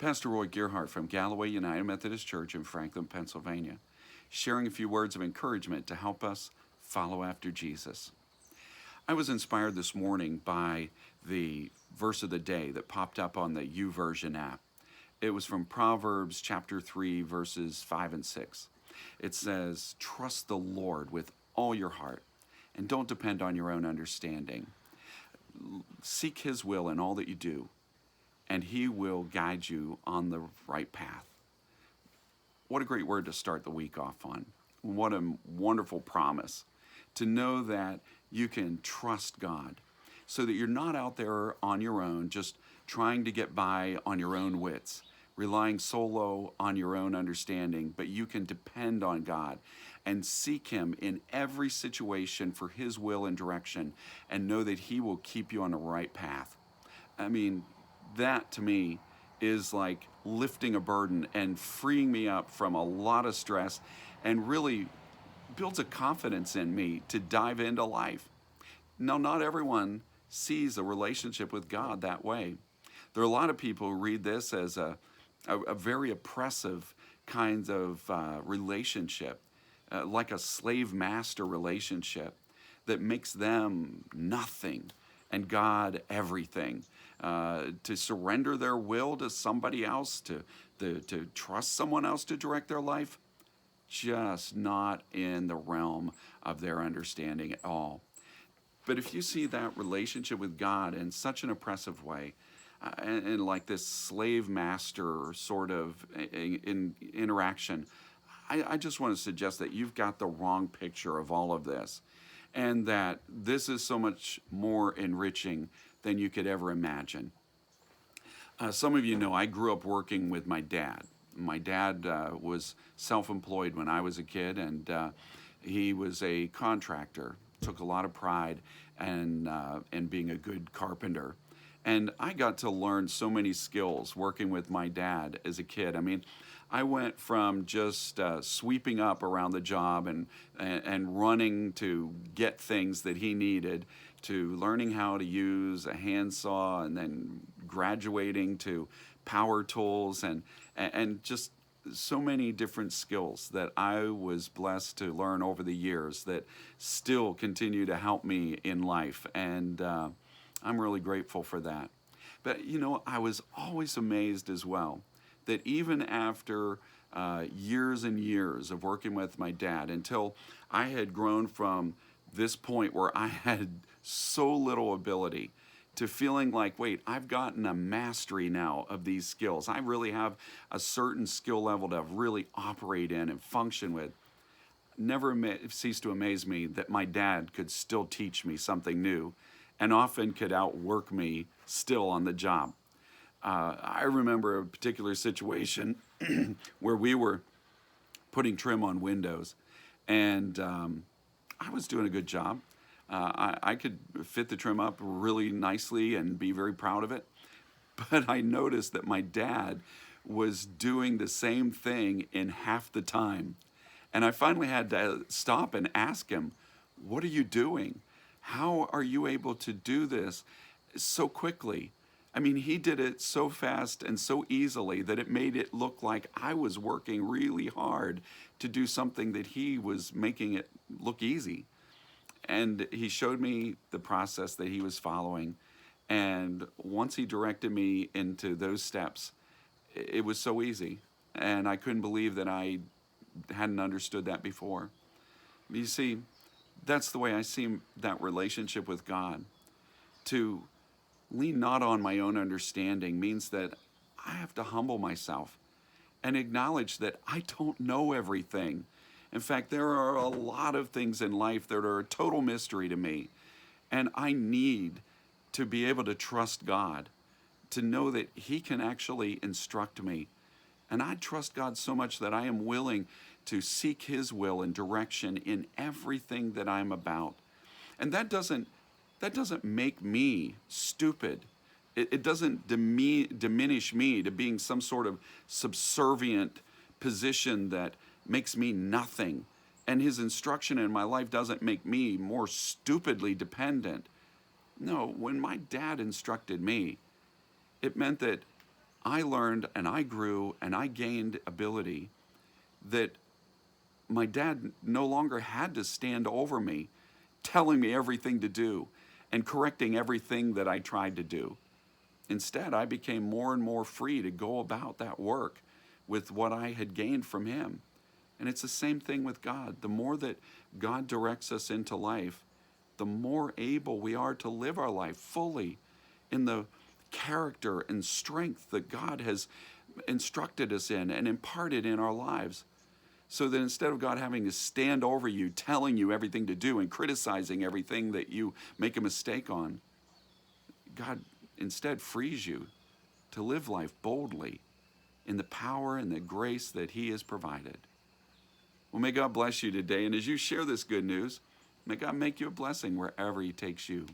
Pastor Roy Gearhart from Galloway United Methodist Church in Franklin, Pennsylvania, sharing a few words of encouragement to help us follow after Jesus. I was inspired this morning by the verse of the day that popped up on the YouVersion app. It was from Proverbs chapter 3, verses 5 and 6. It says, "Trust the Lord with all your heart and don't depend on your own understanding. Seek His will in all that you do, and He will guide you on the right path." What a great word to start the week off on. What a wonderful promise to know that you can trust God so that you're not out there on your own, just trying to get by on your own wits, relying solo on your own understanding, but you can depend on God and seek Him in every situation for His will and direction and know that He will keep you on the right path. I mean, that to me is like lifting a burden and freeing me up from a lot of stress and really builds a confidence in me to dive into life. Now, not everyone sees a relationship with God that way. There are a lot of people who read this as a very oppressive kind of relationship, like a slave-master relationship that makes them nothing and God everything. To surrender their will to somebody else, to trust someone else to direct their life, just not in the realm of their understanding at all. But if you see that relationship with God in such an oppressive way, and like this slave master sort of interaction, I just want to suggest that you've got the wrong picture of all of this, and that this is so much more enriching than you could ever imagine. Some of you know I grew up working with my dad. My dad was self-employed when I was a kid, and he was a contractor. Took a lot of pride in being a good carpenter. And I got to learn so many skills working with my dad as a kid. I mean, I went from just sweeping up around the job and running to get things that he needed, to learning how to use a handsaw, and then graduating to power tools and just so many different skills that I was blessed to learn over the years that still continue to help me in life. And I'm really grateful for that. But, you know, I was always amazed as well that even after years and years of working with my dad, until I had grown from this point where I had so little ability to feeling like, wait, I've gotten a mastery now of these skills. I really have a certain skill level to really operate in and function with. Never ceased to amaze me that my dad could still teach me something new and often could outwork me still on the job. I remember a particular situation where we were putting trim on windows, and I was doing a good job. I could fit the trim up really nicely and be very proud of it. But I noticed that my dad was doing the same thing in half the time. And I finally had to stop and ask him, "What are you doing? How are you able to do this so quickly?" I mean, he did it so fast and so easily that it made it look like I was working really hard to do something that he was making it look easy. And he showed me the process that he was following. And once he directed me into those steps, it was so easy. And I couldn't believe that I hadn't understood that before. You see, that's the way I see that relationship with God. To lean not on my own understanding means that I have to humble myself and acknowledge that I don't know everything. In fact, there are a lot of things in life that are a total mystery to me. And I need to be able to trust God, to know that He can actually instruct me. And I trust God so much that I am willing to seek His will and direction in everything that I'm about. And that doesn't make me stupid. It doesn't diminish me to being some sort of subservient position that makes me nothing. And His instruction in my life doesn't make me more stupidly dependent. No, when my dad instructed me, it meant that I learned and I grew and I gained ability that my dad no longer had to stand over me, telling me everything to do and correcting everything that I tried to do. Instead, I became more and more free to go about that work with what I had gained from him. And it's the same thing with God. The more that God directs us into life, the more able we are to live our life fully in the character and strength that God has instructed us in and imparted in our lives. So that instead of God having to stand over you, telling you everything to do and criticizing everything that you make a mistake on, God instead frees you to live life boldly in the power and the grace that He has provided. Well, may God bless you today. And as you share this good news, may God make you a blessing wherever He takes you.